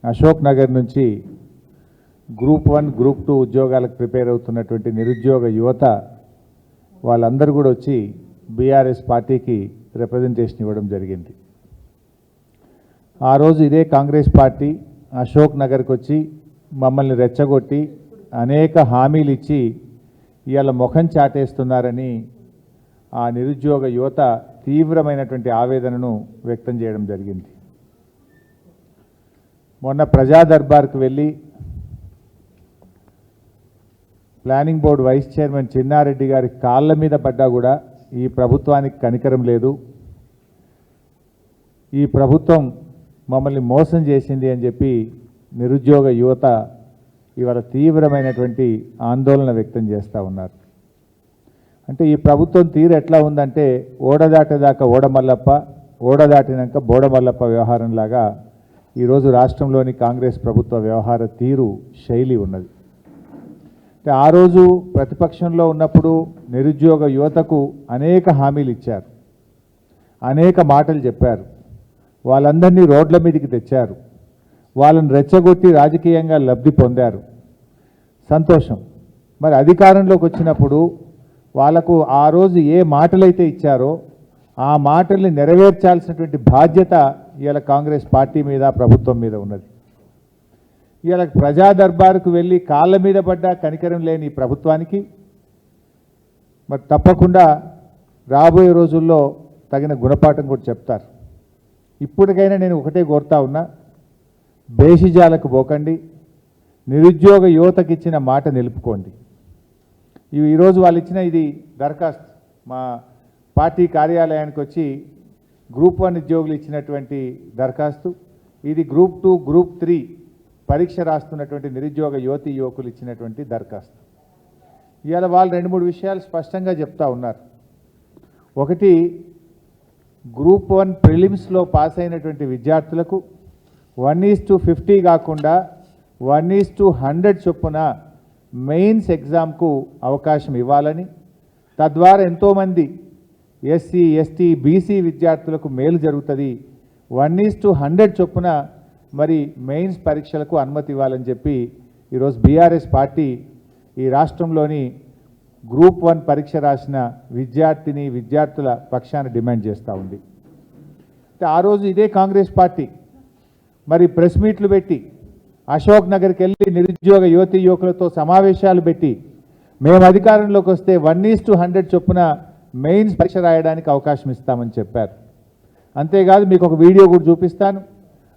అశోక్ నగర్ నుంచి group 1 group 2 ఉద్యోగాలకు prepare అవుతున్నటువంటి నిరుద్యోగ యువత వాళ్ళందరూ కూడా వచ్చి బీఆర్ఎస్ పార్టీకి రిప్రజెంటేషన్ ఇవ్వడం జరిగింది. ఆ రోజు ఇదే కాంగ్రెస్ పార్టీ అశోక్ నగర్కి వచ్చి మమ్మల్ని రెచ్చగొట్టి అనేక హామీలు ఇచ్చి ఇవాళ ముఖం చాటేస్తున్నారని ఆ నిరుద్యోగ యువత తీవ్రమైనటువంటి ఆవేదనను వ్యక్తం చేయడం జరిగింది. మొన్న ప్రజా దర్బార్కు వెళ్ళి planning board vice chairman Chinna Reddy గారి కాళ్ళ మీద పడ్డా కూడా ఈ ప్రభుత్వానికి కనికరం లేదు, ఈ ప్రభుత్వం మమ్మల్ని మోసం చేసింది అని చెప్పి నిరుద్యోగ యువత ఇవాళ తీవ్రమైనటువంటి ఆందోళన వ్యక్తం చేస్తూ ఉన్నారు. అంటే ఈ ప్రభుత్వం తీరు ఎట్లా ఉందంటే ఓడదాటేదాకా ఓడమల్లప్ప, ఓడదాటినాక బోడమల్లప్ప వ్యవహారంలాగా ఈరోజు రాష్ట్రంలోని కాంగ్రెస్ ప్రభుత్వ వ్యవహార తీరు శైలి ఉన్నది. అంటే ఆ రోజు ప్రతిపక్షంలో ఉన్నప్పుడు నిరుద్యోగ యువతకు అనేక హామీలు ఇచ్చారు, అనేక మాటలు చెప్పారు, వాళ్ళందరినీ రోడ్ల మీదకి తెచ్చారు, వాళ్ళని రెచ్చగొట్టి రాజకీయంగా లబ్ధి పొందారు. సంతోషం. మరి అధికారంలోకి వచ్చినప్పుడు వాళ్లకు ఆ రోజు ఏ మాటలైతే ఇచ్చారో ఆ మాటల్ని నెరవేర్చాల్సినటువంటి బాధ్యత ఇవాళ కాంగ్రెస్ పార్టీ మీద ప్రభుత్వం మీద ఉన్నది. ఇవాళ ప్రజా దర్బారుకు వెళ్ళి కాళ్ళ మీద పడ్డా కనికరం లేని ప్రభుత్వానికి మరి తప్పకుండా రాబోయే రోజుల్లో తగిన గుణపాఠం కూడా చెప్తారు. ఇప్పటికైనా నేను ఒకటే కోరుతా ఉన్నా, బేషిజాలకు పోకండి, నిరుద్యోగ యువతకి ఇచ్చిన మాట నిలుపుకోండి. ఈరోజు వాళ్ళు ఇచ్చిన ఇది దరఖాస్తు మా పార్టీ కార్యాలయానికి వచ్చి గ్రూప్ 1 ఉద్యోగులు ఇచ్చినటువంటి దరఖాస్తు, ఇది గ్రూప్ 2 గ్రూప్ 3 పరీక్ష రాస్తున్నటువంటి నిరుద్యోగ యువతీ యువకులు ఇచ్చినటువంటి దరఖాస్తు. ఇవాళ వాళ్ళు 2-3 విషయాలు స్పష్టంగా చెప్తా ఉన్నారు. ఒకటి, గ్రూప్ 1 ప్రిలిమ్స్లో పాస్ అయినటువంటి విద్యార్థులకు 1:50 కాకుండా 1:100 చొప్పున మెయిన్స్ ఎగ్జామ్కు అవకాశం ఇవ్వాలని, తద్వారా ఎంతోమంది ఎస్సీ ఎస్టీ బీసీ విద్యార్థులకు మేలు జరుగుతుంది. 1:100 చొప్పున మరి మెయిన్స్ పరీక్షలకు అనుమతి ఇవ్వాలని చెప్పి ఈరోజు బీఆర్ఎస్ పార్టీ ఈ రాష్ట్రంలోని గ్రూప్ 1 పరీక్ష రాసిన విద్యార్థుల పక్షాన డిమాండ్ చేస్తూ ఉంది. ఆ రోజు ఇదే కాంగ్రెస్ పార్టీ మరి ప్రెస్ మీట్లు పెట్టి అశోక్ నగర్కి వెళ్ళి నిరుద్యోగ యువతీ యువకులతో సమావేశాలు పెట్టి మేము అధికారంలోకి వస్తే 1:100 చొప్పున మెయిన్స్ పరీక్ష రాయడానికి అవకాశం ఇస్తామని చెప్పారు. అంతేకాదు మీకు ఒక వీడియో కూడా చూపిస్తాను.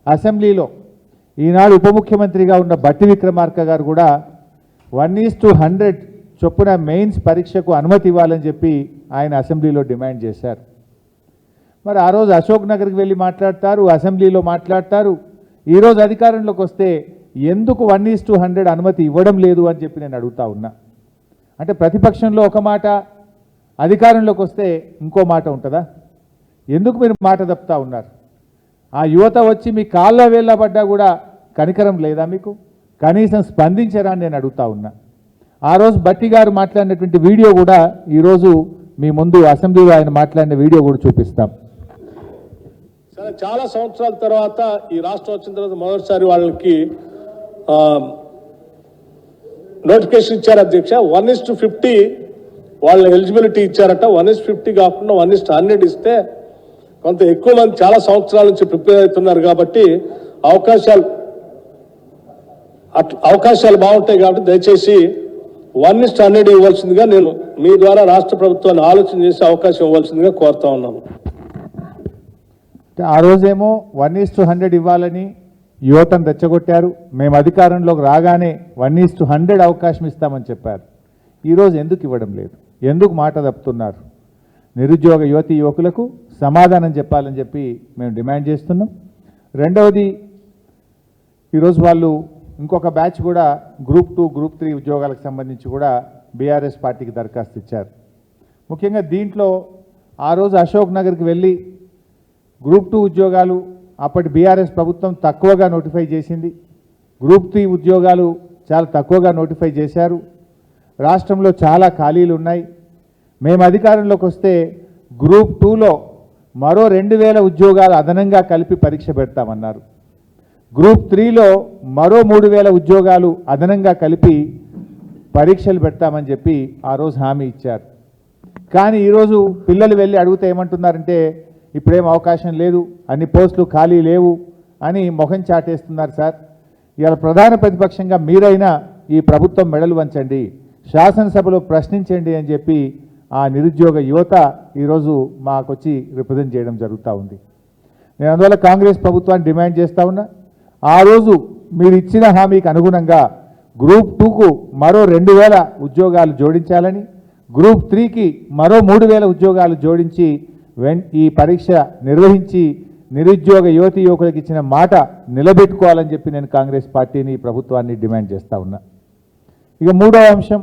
అసెంబ్లీలో ఈనాడు ఉప ముఖ్యమంత్రిగా ఉన్న బట్టి విక్రమార్క గారు కూడా 1:100 చొప్పున మెయిన్స్ పరీక్షకు అనుమతి ఇవ్వాలని చెప్పి ఆయన అసెంబ్లీలో డిమాండ్ చేశారు. మరి ఆ రోజు అశోక్ నగర్కి వెళ్ళి మాట్లాడతారు, అసెంబ్లీలో మాట్లాడతారు. ఈరోజు అధికారంలోకి వస్తే ఎందుకు 1:100 అనుమతి ఇవ్వడం లేదు అని చెప్పి నేను అడుగుతా ఉన్నా. అంటే ప్రతిపక్షంలో ఒక మాట, అధికారంలోకి వస్తే ఇంకో మాట ఉంటుందా? ఎందుకు మీరు మాట తప్పుతా ఉన్నారు? ఆ యువత వచ్చి మీ కాళ్ళ వేళ్ళ పడ్డా కూడా కనికరం లేదా మీకు? కనీసం స్పందించరా అని నేను అడుగుతా ఉన్నా. ఆ రోజు బట్టి గారు మాట్లాడినటువంటి వీడియో కూడా ఈరోజు మీ ముందు అసెంబ్లీలో ఆయన మాట్లాడిన వీడియో కూడా చూపిస్తాం. సరే, చాలా సంవత్సరాల తర్వాత ఈ రాష్ట్రం వచ్చిన తర్వాత మొదటిసారి వాళ్ళకి నోటిఫికేషన్ ఇచ్చారు అధ్యక్ష. 1:50 వాళ్ళ ఎలిజిబిలిటీ ఇచ్చారట. 1:50 కాకుండా 1:100 ఇస్తే కొంత ఎక్కువ మంది చాలా సంవత్సరాల నుంచి ప్రిపేర్ అవుతున్నారు కాబట్టి అవకాశాలు బాగుంటాయి కాబట్టి దయచేసి 1:100 ఇవ్వాల్సిందిగా నేను మీ ద్వారా రాష్ట్ర ప్రభుత్వాన్ని ఆలోచన చేసి అవకాశం ఇవ్వాల్సిందిగా కోరుతా ఉన్నాను. ఆ రోజేమో 1:100 ఇవ్వాలని యువతను రెచ్చగొట్టారు. మేము అధికారంలోకి రాగానే 1:100 అవకాశం ఇస్తామని చెప్పారు. ఈరోజు ఎందుకు ఇవ్వడం లేదు? ఎందుకు మాట తప్పుతున్నారు? నిరుద్యోగ యువతీ యువకులకు సమాధానం చెప్పాలని చెప్పి మేము డిమాండ్ చేస్తున్నాం. రెండవది, ఈరోజు వాళ్ళు ఇంకొక బ్యాచ్ కూడా గ్రూప్ 2 గ్రూప్ 3 ఉద్యోగాలకు సంబంధించి కూడా బీఆర్ఎస్ పార్టీకి దరఖాస్తు ఇచ్చారు. ముఖ్యంగా దీంట్లో ఆ రోజు అశోక్ నగర్కి వెళ్ళి గ్రూప్ 2 ఉద్యోగాలు అప్పటి బీఆర్ఎస్ ప్రభుత్వం తక్కువగా నోటిఫై చేసింది, గ్రూప్ 3 ఉద్యోగాలు చాలా తక్కువగా నోటిఫై చేశారు. రాష్ట్రంలో చాలా ఖాళీలు ఉన్నాయి. మేము అధికారంలోకి వస్తే గ్రూప్ 2లో మరో 2000 ఉద్యోగాలు అదనంగా కలిపి పరీక్ష పెడతామన్నారు. గ్రూప్ 3లో మరో 3,000 ఉద్యోగాలు అదనంగా కలిపి పరీక్షలు పెడతామని చెప్పి ఆ రోజు హామీ ఇచ్చారు. కానీ ఈరోజు పిల్లలు వెళ్ళి అడిగితే ఏమంటున్నారంటే ఇప్పుడేం అవకాశం లేదు, అన్ని పోస్టులు ఖాళీ లేవు అని మొహం చాటేస్తున్నారు సార్. ఇవాళ ప్రధాన ప్రతిపక్షంగా మీరైనా ఈ ప్రభుత్వం మెడలు వంచండి, శాసనసభలో ప్రశ్నించండి అని చెప్పి ఆ నిరుద్యోగ యువత ఈరోజు మాకొచ్చి రిప్రజెంట్ చేయడం జరుగుతూ ఉంది. నేను అందువల్ల కాంగ్రెస్ ప్రభుత్వాన్ని డిమాండ్ చేస్తూ ఉన్నా, ఆ రోజు మీరు ఇచ్చిన హామీకి అనుగుణంగా గ్రూప్ 2కు మరో 2,000 ఉద్యోగాలు జోడించాలని, గ్రూప్ 3కి మరో 3,000 ఉద్యోగాలు జోడించి ఈ పరీక్ష నిర్వహించి నిరుద్యోగ యువతి యువకులకు ఇచ్చిన మాట నిలబెట్టుకోవాలని చెప్పి నేను కాంగ్రెస్ పార్టీని ప్రభుత్వాన్ని డిమాండ్ చేస్తూ ఉన్నా. ఇక మూడవ అంశం,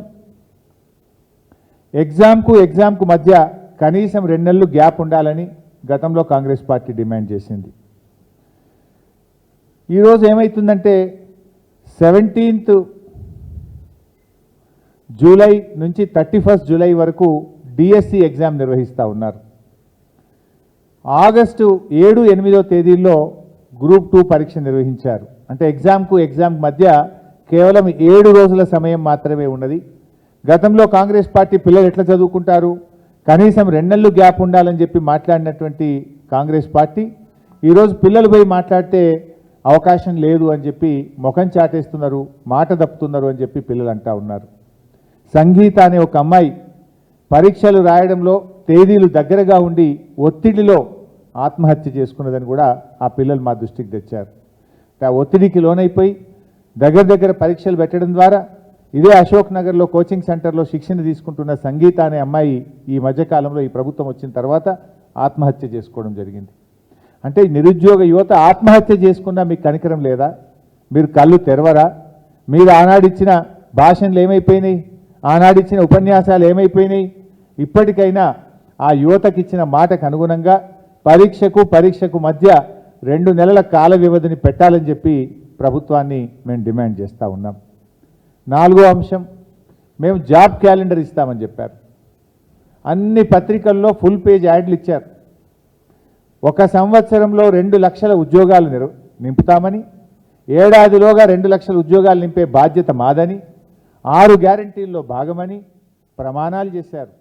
ఎగ్జామ్కు మధ్య కనీసం 2 నెలలు గ్యాప్ ఉండాలని గతంలో కాంగ్రెస్ పార్టీ డిమాండ్ చేసింది. ఈరోజు ఏమవుతుందంటే 17th జూలై నుంచి 31st జూలై వరకు డిఎస్సి ఎగ్జామ్ నిర్వహిస్తూ ఉన్నారు. ఆగస్టు 7, 8వ తేదీల్లో గ్రూప్ 2 పరీక్ష నిర్వహించారు. అంటే ఎగ్జామ్ మధ్య కేవలం 7 రోజుల సమయం మాత్రమే ఉన్నది. గతంలో కాంగ్రెస్ పార్టీ పిల్లలు ఎట్లా చదువుకుంటారు, కనీసం 2 నెలలు గ్యాప్ ఉండాలని చెప్పి మాట్లాడినటువంటి కాంగ్రెస్ పార్టీ ఈరోజు పిల్లలు పోయి మాట్లాడితే అవకాశం లేదు అని చెప్పి ముఖం చాటేస్తున్నారు, మాట తప్పుతున్నారు అని చెప్పి పిల్లలు అంటూ ఉన్నారు. సంగీత అనే ఒక అమ్మాయి పరీక్షలు రాయడంలో తేదీలు దగ్గరగా ఉండి ఒత్తిడిలో ఆత్మహత్య చేసుకున్నదని కూడా ఆ పిల్లలు మా దృష్టికి తెచ్చారు. ఆ ఒత్తిడికి లోనైపోయి దగ్గర పరీక్షలు పెట్టడం ద్వారా ఇదే అశోక్ నగర్లో కోచింగ్ సెంటర్లో శిక్షణ తీసుకుంటున్న సంగీత అనే అమ్మాయి ఈ మధ్యకాలంలో ఈ ప్రభుత్వం వచ్చిన తర్వాత ఆత్మహత్య చేసుకోవడం జరిగింది. అంటే నిరుద్యోగ యువత ఆత్మహత్య చేసుకున్నా మీకు కనికరం లేదా? మీరు కళ్ళు తెరవరా? మీరు ఆనాడిచ్చిన భాషణలు ఏమైపోయినాయి, ఆనాడిచ్చిన ఉపన్యాసాలు ఏమైపోయినాయి? ఇప్పటికైనా ఆ యువతకి ఇచ్చిన మాటకు అనుగుణంగా పరీక్షకు మధ్య 2 నెలల కాల వ్యవధిని పెట్టాలని చెప్పి ప్రభుత్వాన్ని మేము డిమాండ్ చేస్తూ ఉన్నాం. 4వ అంశం, మేము జాబ్ క్యాలెండర్ ఇస్తామని చెప్పారు. అన్ని పత్రికల్లో ఫుల్ పేజ్ యాడ్లు ఇచ్చారు. 1 సంవత్సరంలో 2 లక్షల ఉద్యోగాలు నింపుతామని, ఏడాదిలోగా 2 లక్షల ఉద్యోగాలు నింపే బాధ్యత మాదని, 6 గ్యారంటీల్లో భాగమని ప్రమాణాలు చేశారు.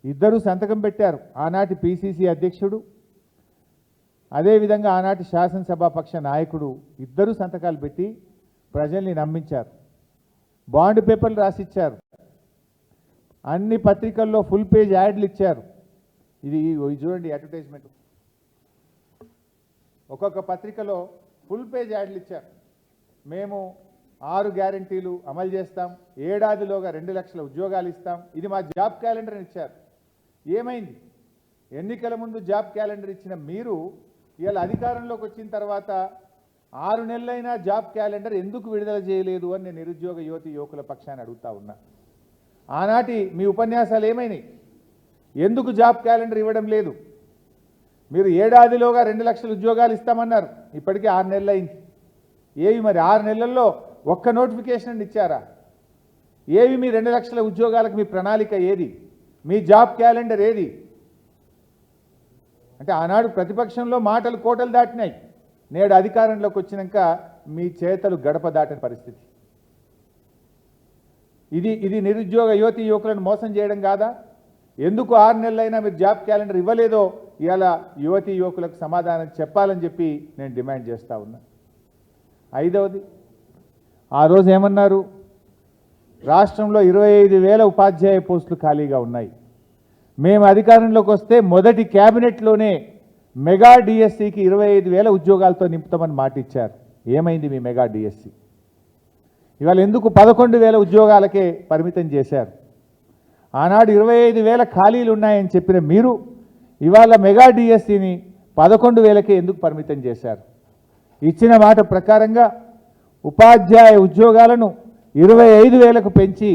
ఇద్దరు సంతకం పెట్టారు, ఆనాటి పిసిసి అధ్యక్షుడు అదేవిధంగా ఆనాటి శాసనసభాపక్ష నాయకుడు ఇద్దరు సంతకాలు పెట్టి ప్రజల్ని నమ్మించారు. బాండ్ పేపర్లు రాసిచ్చారు, అన్ని పత్రికల్లో ఫుల్ పేజ్ యాడ్లు ఇచ్చారు. ఇది చూడండి అడ్వర్టైజ్మెంట్, ఒక్కొక్క పత్రికలో ఫుల్ పేజ్ యాడ్లు ఇచ్చారు. మేము 6 గ్యారంటీలు అమలు చేస్తాం, ఏడాదిలోగా 2 లక్షల ఉద్యోగాలు ఇస్తాం, ఇది మా జాబ్ క్యాలెండర్ అని ఇచ్చారు. ఏమైంది? ఎన్నికల ముందు జాబ్ క్యాలెండర్ ఇచ్చిన మీరు ఇవాళ అధికారంలోకి వచ్చిన తర్వాత 6 నెలలైనా జాబ్ క్యాలెండర్ ఎందుకు విడుదల చేయలేదు అని నేను నిరుద్యోగ యువకుల పక్షాన్ని అడుగుతా ఉన్నా. ఆనాటి మీ ఉపన్యాసాలు ఏమైనాయి? ఎందుకు జాబ్ క్యాలెండర్ ఇవ్వడం లేదు? మీరు ఏడాదిలోగా 2 లక్షల ఉద్యోగాలు ఇస్తామన్నారు, ఇప్పటికీ 6 నెలలు అయింది. ఏవి మరి 6 నెలల్లో ఒక్క నోటిఫికేషన్ ఇచ్చారా? ఏవి మీ 2 లక్షల ఉద్యోగాలకు మీ ప్రణాళిక ఏది? మీ జాబ్ క్యాలెండర్ ఏది? అంటే ఆనాడు ప్రతిపక్షంలో మాటలు కోటలు దాటినాయి, నేడు అధికారంలోకి వచ్చినాక మీ చేతలు గడప దాటని పరిస్థితి. ఇది నిరుద్యోగ యువకులను మోసం చేయడం కాదా? ఎందుకు 6 నెలలైనా మీరు జాబ్ క్యాలెండర్ ఇవ్వలేదో ఇవాళ యువకులకు సమాధానం చెప్పాలని చెప్పి నేను డిమాండ్ చేస్తూ ఉన్నా. 5వది, ఆ రోజు ఏమన్నారు? రాష్ట్రంలో 25,000 ఉపాధ్యాయ పోస్టులు ఖాళీగా ఉన్నాయి. మేము అధికారంలోకి వస్తే మొదటి క్యాబినెట్లోనే మెగా డిఎస్సికి 25,000 ఉద్యోగాలతో నింపుతామని మాట ఇచ్చారు. ఏమైంది మీ మెగా డిఎస్సి? ఇవాళ ఎందుకు 11,000 ఉద్యోగాలకే పరిమితం చేశారు? ఆనాడు 25,000 ఖాళీలు ఉన్నాయని చెప్పిన మీరు ఇవాళ మెగా డిఎస్సిని 11,000కే ఎందుకు పరిమితం చేశారు? ఇచ్చిన మాట ప్రకారంగా ఉపాధ్యాయ ఉద్యోగాలను 25,000కు పెంచి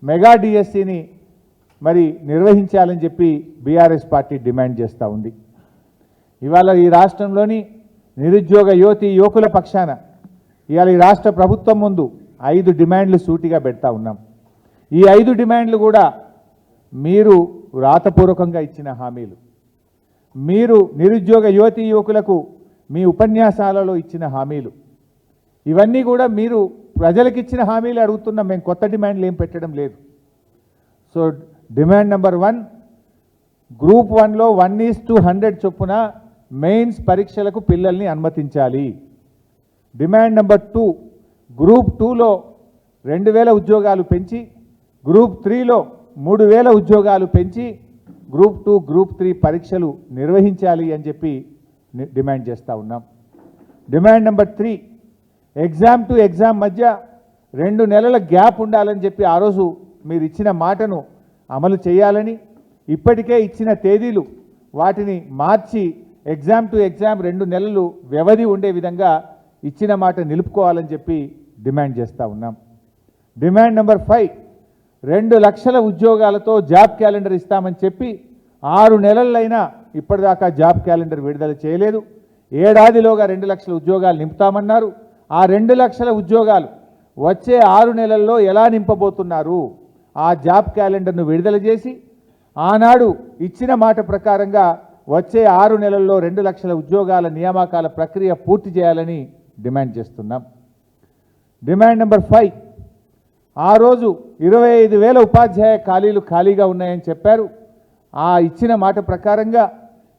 మెగా డిఎస్సిని మరి నిర్వహించాలని చెప్పి బీఆర్ఎస్ పార్టీ డిమాండ్ చేస్తూ ఉంది. ఇవాళ ఈ రాష్ట్రంలోని నిరుద్యోగ యువకుల పక్షాన ఇవాళ ఈ రాష్ట్ర ప్రభుత్వం ముందు 5 డిమాండ్లు సూటిగా పెడతా ఉన్నాం. ఈ 5 డిమాండ్లు కూడా మీరు రాతపూర్వకంగా ఇచ్చిన హామీలు, మీరు నిరుద్యోగ యువకులకు మీ ఉపన్యాసాలలో ఇచ్చిన హామీలు. ఇవన్నీ కూడా మీరు ప్రజలకు ఇచ్చిన హామీలు అడుగుతున్నాం, మేము కొత్త డిమాండ్లు ఏం పెట్టడం లేదు. సో డిమాండ్ నెంబర్ 1, గ్రూప్ 1లో 1:100 చొప్పున మెయిన్స్ పరీక్షలకు పిల్లల్ని అనుమతించాలి. డిమాండ్ నెంబర్ 2, గ్రూప్ 2లో 2000 ఉద్యోగాలు పెంచి గ్రూప్ 3లో 3000 ఉద్యోగాలు పెంచి గ్రూప్ 2, గ్రూప్ 3 పరీక్షలు నిర్వహించాలి అని చెప్పి డిమాండ్ చేస్తూ ఉన్నాం. Demand number 3, exam to exam మధ్య 2 నెలల గ్యాప్ ఉండాలని చెప్పి ఆ రోజు మీరు ఇచ్చిన మాటను అమలు చేయాలని, ఇప్పటికే ఇచ్చిన తేదీలు వాటిని మార్చి ఎగ్జామ్ టు ఎగ్జామ్ 2 నెలలు వ్యవధి ఉండే విధంగా ఇచ్చిన మాట నిలుపుకోవాలని చెప్పి డిమాండ్ చేస్తూ ఉన్నాం. డిమాండ్ నెంబర్ 5, 2 లక్షల ఉద్యోగాలతో జాబ్ క్యాలెండర్ ఇస్తామని చెప్పి 6 నెలలైనా ఇప్పటిదాకా జాబ్ క్యాలెండర్ విడుదల చేయలేదు. ఏడాదిలోగా 2 లక్షల ఉద్యోగాలు నింపుతామన్నారు. ఆ 2 లక్షల ఉద్యోగాలు వచ్చే 6 నెలల్లో ఎలా నింపబోతున్నారు? ఆ జాబ్ క్యాలెండర్ను విడుదల చేసి ఆనాడు ఇచ్చిన మాట ప్రకారంగా వచ్చే 6 నెలల్లో 2 లక్షల ఉద్యోగాల నియామకాల ప్రక్రియ పూర్తి చేయాలని డిమాండ్ చేస్తున్నాం. డిమాండ్ నెంబర్ 5, ఆ రోజు 25,000 ఉపాధ్యాయ ఖాళీలు ఖాళీగా ఉన్నాయని చెప్పారు. ఆ ఇచ్చిన మాట ప్రకారంగా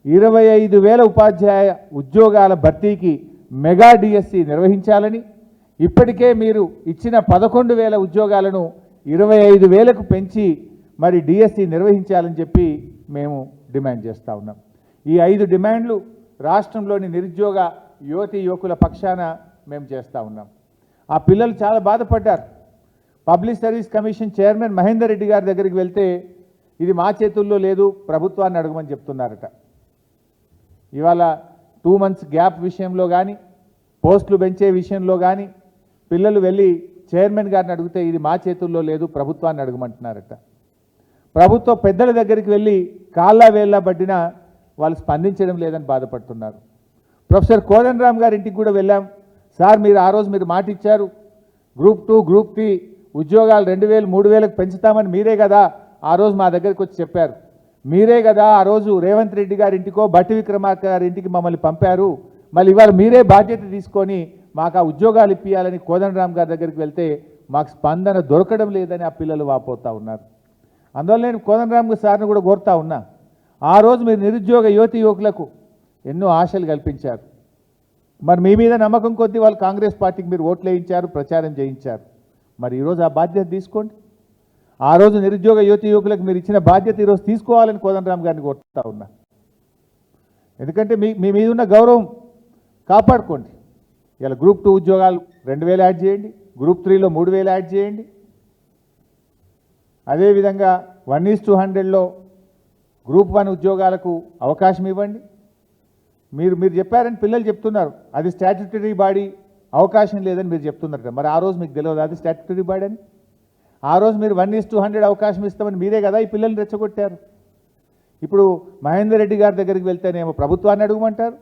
25,000 ఉపాధ్యాయ ఉద్యోగాల భర్తీకి మెగా డిఎస్సి నిర్వహించాలని, ఇప్పటికే మీరు ఇచ్చిన 11,000 ఉద్యోగాలను 25,000కు పెంచి మరి డిఎస్సి నిర్వహించాలని చెప్పి మేము డిమాండ్ చేస్తూ ఉన్నాం. ఈ 5 డిమాండ్లు రాష్ట్రంలోని నిరుద్యోగ యువతి యువకుల పక్షాన మేము చేస్తూ ఉన్నాం. ఆ పిల్లలు చాలా బాధపడ్డారు. Public service commission chairman Mahender Reddy గారి దగ్గరికి వెళ్తే ఇది మా చేతుల్లో లేదు, ప్రభుత్వాన్ని అడగమని చెప్తున్నారట. ఇవాళ 2 మంత్స్ గ్యాప్ విషయంలో కానీ, పోస్టులు పెంచే విషయంలో కానీ పిల్లలు వెళ్ళి చైర్మన్ గారిని అడిగితే ఇది మా చేతుల్లో లేదు, ప్రభుత్వాన్ని అడగమంటున్నారట. ప్రభుత్వ పెద్దల దగ్గరికి వెళ్ళి కాళ్ళ వేళ్ళ పట్టినా వాళ్ళు స్పందించడం లేదని బాధపడుతున్నారు. ప్రొఫెసర్ కోదండరామ్ గారి ఇంటికి కూడా వెళ్ళాం. సార్ మీరు ఆ రోజు మీరు మాట ఇచ్చారు, గ్రూప్ 2, గ్రూప్ 3 ఉద్యోగాలు 2,000, 3,000కు పెంచుతామని మీరే కదా ఆ రోజు మా దగ్గరికి వచ్చి చెప్పారు. మీరే కదా ఆ రోజు రేవంత్ రెడ్డి గారి ఇంటికో బట్టి విక్రమార్క గారి ఇంటికి మమ్మల్ని పంపారు. మళ్ళీ ఇవాళ మీరే బాధ్యత తీసుకొని మాకు ఆ ఉద్యోగాలు ఇప్పించాలని కోదండరామ్ గారి దగ్గరికి వెళ్తే మాకు స్పందన దొరకడం లేదని ఆ పిల్లలు వాపోతూ ఉన్నారు. అందువల్ల నేను కోదండరామ్ సార్ని కూడా కోరుతా ఉన్నా, ఆ రోజు మీరు నిరుద్యోగ యువతి యువకులకు ఎన్నో ఆశలు కల్పించారు. మరి మీ మీద నమ్మకం కొద్దీ వాళ్ళు కాంగ్రెస్ పార్టీకి మీరు ఓట్లు వేయించారు, ప్రచారం చేయించారు. మరి ఈరోజు ఆ బాధ్యత తీసుకోండి. ఆ రోజు నిరుద్యోగ యువతి యువకులకు మీరు ఇచ్చిన బాధ్యత ఈరోజు తీసుకోవాలని కోదండరామ్ గారిని కోరుతా ఉన్నా. ఎందుకంటే మీ మీద ఉన్న గౌరవం కాపాడుకోండి. ఇలా గ్రూప్ 2 ఉద్యోగాలు 2,000 యాడ్ చేయండి, గ్రూప్ 3లో 3,000 యాడ్ చేయండి. అదేవిధంగా 1:100లో గ్రూప్ 1 ఉద్యోగాలకు అవకాశం ఇవ్వండి. మీరు చెప్పారని పిల్లలు చెప్తున్నారు, అది స్టాట్యుటరీ బాడీ, అవకాశం లేదని మీరు చెప్తున్నారు. మరి ఆ రోజు మీకు తెలియదు అది స్టాట్యుటరీ బాడీ అని? ఆ రోజు మీరు 1:100 అవకాశం ఇస్తామని మీరే కదా ఈ పిల్లల్ని రెచ్చగొట్టారు. ఇప్పుడు మహేందర్ రెడ్డి గారి దగ్గరికి వెళ్తేనేమో ప్రభుత్వాన్ని అడగమంటారు,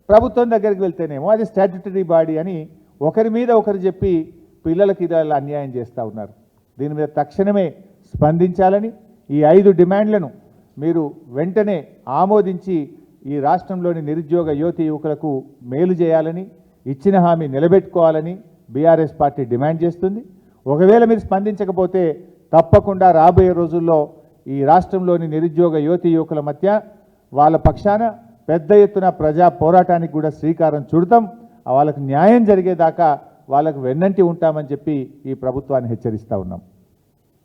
ప్రభుత్వం దగ్గరికి వెళ్తేనేమో అది స్టాట్యుటరీ బాడీ అని ఒకరి మీద ఒకరు చెప్పి పిల్లలకి ఇలా అన్యాయం చేస్తూ ఉన్నారు. దీని మీద తక్షణమే స్పందించాలని, ఈ 5 డిమాండ్లను మీరు వెంటనే ఆమోదించి ఈ రాష్ట్రంలోని నిరుద్యోగ యువతి యువకులకు మేలు చేయాలని, ఇచ్చిన హామీ నిలబెట్టుకోవాలని బీఆర్ఎస్ పార్టీ డిమాండ్ చేస్తుంది. ఒకవేళ మీరు స్పందించకపోతే తప్పకుండా రాబోయే రోజుల్లో ఈ రాష్ట్రంలోని నిరుద్యోగ యువతి యువకుల మధ్య వాళ్ళ పక్షాన పెద్ద ఎత్తున ప్రజా పోరాటానికి కూడా శ్రీకారం చుడతాం. వాళ్ళకు న్యాయం జరిగేదాకా వాళ్ళకు వెన్నంటి ఉంటామని చెప్పి ఈ ప్రభుత్వాన్ని హెచ్చరిస్తూ ఉన్నాం.